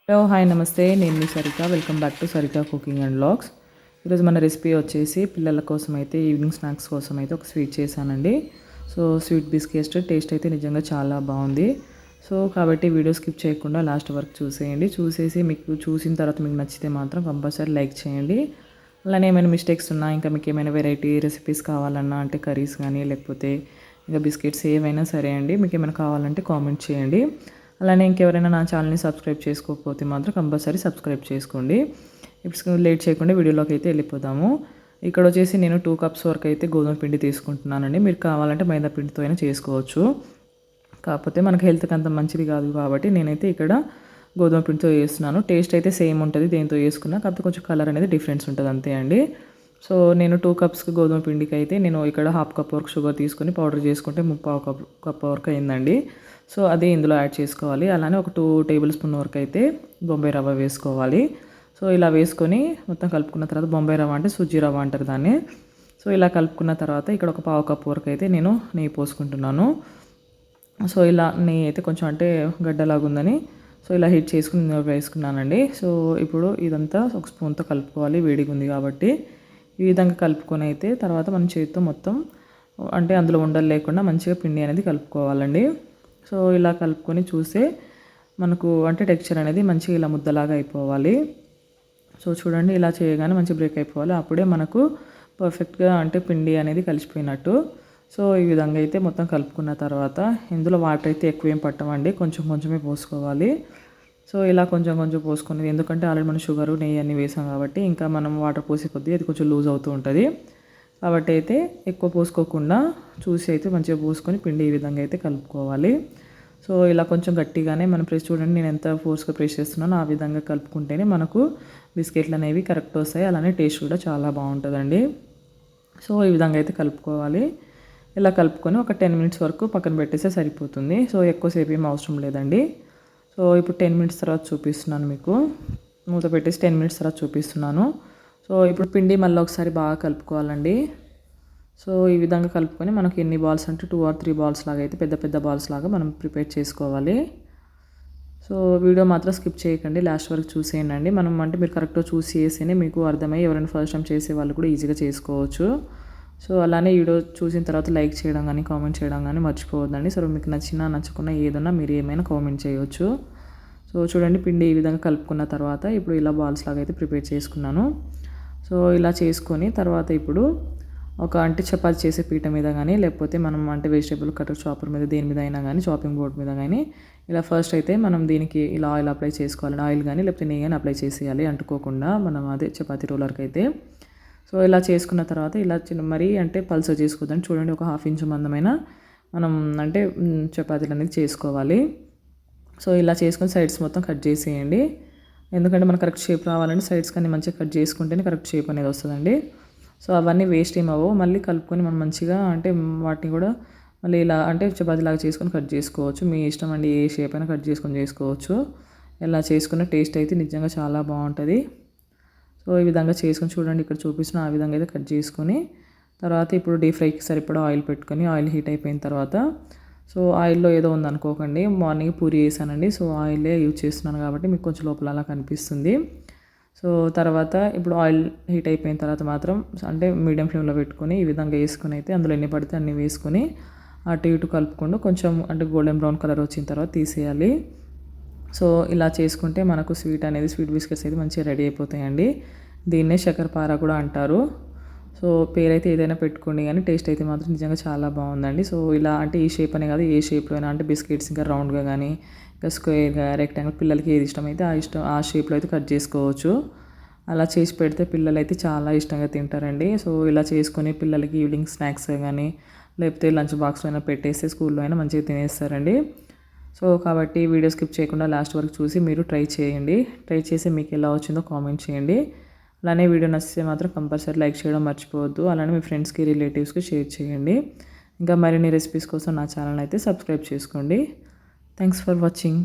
Hello hi నమస్తే, నేను మీ Saritha. Welcome back to Saritha cooking and vlogs. ఈరోజు మన రెసిపీ వచ్చేసి పిల్లల కోసం అయితే ఈవినింగ్ స్నాక్స్ కోసం అయితే ఒక స్వీట్ చేశానండి. సో స్వీట్ బిస్కెట్ టేస్ట్ అయితే నిజంగా చాలా బాగుంది. సో కాబట్టి వీడియో స్కిప్ చేయకుండా లాస్ట్ వరకు చూసేయండి. చూసేసి మీకు చూసిన తర్వాత మీకు నచ్చితే మాత్రం కంపల్సరీ లైక్ చేయండి. అలానే ఏమైనా మిస్టేక్స్ ఉన్నా, ఇంకా మీకు ఏమైనా వెరైటీ రెసిపీస్ కావాలన్నా, అంటే కర్రీస్ కానీ లేకపోతే ఇంకా బిస్కెట్స్ ఏవైనా సరే అండి, మీకు ఏమైనా కావాలంటే కామెంట్ చేయండి. అలానే ఇంకెవరైనా నా ఛానల్ని సబ్స్క్రైబ్ చేసుకోకపోతే మాత్రం కంపల్సరీ సబ్స్క్రైబ్ చేసుకోండి. ఇప్పుడు లేట్ చేయకుండా వీడియోలోకి అయితే వెళ్ళిపోదాము. ఇక్కడ వచ్చేసి నేను 2 కప్స్ వరకు అయితే గోధుమ పిండి తీసుకుంటున్నానండి. మీరు కావాలంటే మైదా పిండితో అయినా చేసుకోవచ్చు. కాకపోతే మనకు హెల్త్కి అంత మంచిది కాదు కాబట్టి నేనైతే ఇక్కడ గోధుమ పిండితో చేస్తున్నాను. టేస్ట్ అయితే సేమ్ ఉంటుంది దేంతో చేసుకున్నా, కాకపోతే కొంచెం కలర్ అనేది డిఫరెన్స్ ఉంటుంది అంతే అండి. సో నేను 2 కప్స్కి గోధుమ పిండికి అయితే నేను ఇక్కడ 1/2 కప్ వరకు షుగర్ తీసుకొని పౌడర్ చేసుకుంటే 3/4 కప్ వరకు అయిందండి. సో అది ఇందులో యాడ్ చేసుకోవాలి. అలానే ఒక 2 టేబుల్ స్పూన్ వరకు అయితే బొంబాయి రవ్వ వేసుకోవాలి. సో ఇలా వేసుకొని మొత్తం కలుపుకున్న తర్వాత, బొంబాయి రవ్వ అంటే సుజ్జి రవ్వ అంటారు దాన్ని. సో ఇలా కలుపుకున్న తర్వాత ఇక్కడ ఒక 1/4 కప్ వరకు అయితే నేను నెయ్యి పోసుకుంటున్నాను. సో ఇలా నెయ్యి అయితే కొంచెం అంటే గడ్డలాగా ఉందని సో ఇలా హీట్ చేసుకుని వేసుకున్నానండి. సో ఇప్పుడు ఇదంతా ఒక స్పూన్తో కలుపుకోవాలి, వేడిగా ఉంది కాబట్టి. ఈ విధంగా కలుపుకొని అయితే తర్వాత మనం చేతితో మొత్తం అంటే అందులో ఉండలు లేకుండా మంచిగా పిండి అనేది కలుపుకోవాలండి. సో ఇలా కలుపుకొని చూస్తే మనకు అంటే టెక్స్చర్ అనేది మంచిగా ఇలా ముద్దలాగా అయిపోవాలి. సో చూడండి, ఇలా చేయగానే మంచి బ్రేక్ అయిపోవాలి. అప్పుడే మనకు పర్ఫెక్ట్గా అంటే పిండి అనేది కలిసిపోయినట్టు. సో ఈ విధంగా అయితే మొత్తం కలుపుకున్న తర్వాత ఇందులో వాటర్ అయితే ఎక్కువ ఏం పట్టమండి, కొంచెం కొంచెమే పోసుకోవాలి. సో ఇలా కొంచెం కొంచెం పోసుకునేది, ఎందుకంటే ఆల్రెడీ మనం షుగరు నెయ్యి అన్నీ వేసాం కాబట్టి ఇంకా మనం వాటర్ పోసే కొద్దీ అది కొంచెం లూజ్ అవుతూ ఉంటుంది. కాబట్టి అయితే ఎక్కువ పోసుకోకుండా చూసి అయితే మంచిగా పోసుకొని పిండి ఈ విధంగా అయితే కలుపుకోవాలి. సో ఇలా కొంచెం గట్టిగానే మనం ప్రెస్, చూడండి నేను ఎంత ఫోర్స్గా ప్రెస్ చేస్తున్నానో ఆ విధంగా కలుపుకుంటేనే మనకు బిస్కెట్లు అనేవి కరెక్ట్ వస్తాయి. అలానే టేస్ట్ కూడా చాలా బాగుంటుందండి. సో ఈ విధంగా అయితే కలుపుకోవాలి. ఇలా కలుపుకొని ఒక 10 మినిట్స్ వరకు పక్కన పెట్టేస్తే సరిపోతుంది. సో ఎక్కువసేపు ఏం అవసరం లేదండి. సో ఇప్పుడు 10 మినిట్స్ తర్వాత చూపిస్తున్నాను మీకు. మూత పెట్టేసి 10 మినిట్స్ తర్వాత చూపిస్తున్నాను. సో ఇప్పుడు పిండి మళ్ళీ ఒకసారి బాగా కలుపుకోవాలండి. సో ఈ విధంగా కలుపుకొని మనకి ఎన్ని బాల్స్ అంటే 2 or 3 బాల్స్ లాగా అయితే పెద్ద పెద్ద బాల్స్ లాగా మనం ప్రిపేర్ చేసుకోవాలి. సో వీడియో మాత్రం స్కిప్ చేయకండి, లాస్ట్ వరకు చూసేయండి. మనం అంటే మీరు కరెక్ట్గా చూసి చేస్తేనే మీకు అర్థమయ్యి ఎవరైనా ఫస్ట్ టైం చేసే వాళ్ళు కూడా ఈజీగా చేసుకోవచ్చు. సో అలానే వీడియో చూసిన తర్వాత లైక్ చేయడం కానీ కామెంట్ చేయడం కానీ మర్చిపోవద్దండి. సో మీకు నచ్చినా నచ్చకున్నా ఏదన్నా మీరు ఏమైనా కామెంట్ చేయవచ్చు. సో చూడండి, పిండి ఈ విధంగా కలుపుకున్న తర్వాత ఇప్పుడు ఇలా బాల్స్ లాగా అయితే ప్రిపేర్ చేసుకున్నాను. సో ఇలా చేసుకొని తర్వాత ఇప్పుడు ఒక అంటే చపాతీ చేసే పీట మీద కానీ లేకపోతే మనం అంటే వెజిటేబుల్ కటర్ చాపర్ మీద దేని మీద అయినా కానీ, చాపింగ్ బోర్డ్ మీద కానీ ఇలా ఫస్ట్ అయితే మనం దీనికి ఇలా ఆయిల్ అప్లై చేసుకోవాలి. ఆయిల్ కానీ లేకపోతే నెయ్యి కానీ అప్లై చేసేయాలి అంటుకోకుండా, మనం అదే చపాతీ రోలర్కి అయితే. సో ఇలా చేసుకున్న తర్వాత ఇలా మరీ అంటే పల్సర్ చేసుకోవద్దని, చూడండి ఒక 1/2 ఇంచు మందమైన మనం అంటే చపాతీలు అనేది చేసుకోవాలి. సో ఇలా చేసుకొని సైడ్స్ మొత్తం కట్ చేసేయండి. ఎందుకంటే మనకు కరెక్ట్ షేప్ రావాలంటే సైడ్స్ కానీ మంచిగా కట్ చేసుకుంటేనే కరెక్ట్ షేప్ అనేది వస్తుందండి. సో అవన్నీ వేస్ట్ ఏం అవ్వవు. మళ్ళీ కలుపుకొని మనం మంచిగా అంటే వాటిని కూడా మళ్ళీ ఇలా అంటే చపాతీలాగా చేసుకొని కట్ చేసుకోవచ్చు. మీ ఇష్టం అండి, ఏ షేప్ అయినా కట్ చేసుకొని చేసుకోవచ్చు. ఇలా చేసుకున్న టేస్ట్ అయితే నిజంగా చాలా బాగుంటుంది. సో ఈ విధంగా చేసుకొని చూడండి, ఇక్కడ చూపిస్తున్న ఆ విధంగా అయితే కట్ చేసుకొని తర్వాత ఇప్పుడు డీప్ ఫ్రైకి సరిపడా ఆయిల్ పెట్టుకొని, ఆయిల్ హీట్ అయిపోయిన తర్వాత సో ఆయిల్లో ఏదో ఉందనుకోకండి, మార్నింగ్ పూరి వేసానండి. సో ఆయిలే యూజ్ చేస్తున్నాను కాబట్టి మీకు కొంచెం లోపల అలా కనిపిస్తుంది. సో తర్వాత ఇప్పుడు ఆయిల్ హీట్ అయిపోయిన తర్వాత మాత్రం అంటే మీడియం ఫ్లేమ్లో పెట్టుకొని ఈ విధంగా వేసుకొని అయితే అందులో ఎన్ని పడితే అన్ని వేసుకొని అటు ఇటు కలుపుకుంటూ కొంచెం అంటే గోల్డెన్ బ్రౌన్ కలర్ వచ్చిన తర్వాత తీసేయాలి. సో ఇలా చేసుకుంటే మనకు స్వీట్ బిస్కెట్స్ అయితే మంచిగా రెడీ అయిపోతాయండి. దీన్నే శక్కరపార కూడా అంటారు. సో పేరైతే ఏదైనా పెట్టుకోండి కానీ టేస్ట్ అయితే మాత్రం నిజంగా చాలా బాగుందండి. సో ఇలా అంటే ఈ షేప్ అనే కాదు, ఏ షేప్లో అయినా అంటే బిస్కెట్స్ ఇంకా రౌండ్గా కానీ ఇంకా స్క్వేర్గా, రెక్టాంగిల్, పిల్లలకి ఏది ఇష్టమైతే ఆ షేప్లో అయితే కట్ చేసుకోవచ్చు. అలా చేసి పెడితే పిల్లలు అయితే చాలా ఇష్టంగా తింటారండి. సో ఇలా చేసుకొని పిల్లలకి ఈవినింగ్ స్నాక్స్ కానీ లేకపోతే లంచ్ బాక్స్లో అయినా పెట్టేస్తే స్కూల్లో అయినా మంచిగా తినేస్తారండి. సో కాబట్టి వీడియో స్కిప్ చేయకుండా లాస్ట్ వరకు చూసి మీరు ట్రై చేయండి. ట్రై చేసి మీకు ఎలా వచ్చిందో కామెంట్ చేయండి. అలానే వీడియో నచ్చితే మాత్రం కంపల్సరీ లైక్ చేయడం మర్చిపోవద్దు. అలానే మీ ఫ్రెండ్స్కి, రిలేటివ్స్కి షేర్ చేయండి. ఇంకా మరిన్ని రెసిపీస్ కోసం నా ఛానల్ అయితే సబ్స్క్రైబ్ చేసుకోండి. Thanks for watching.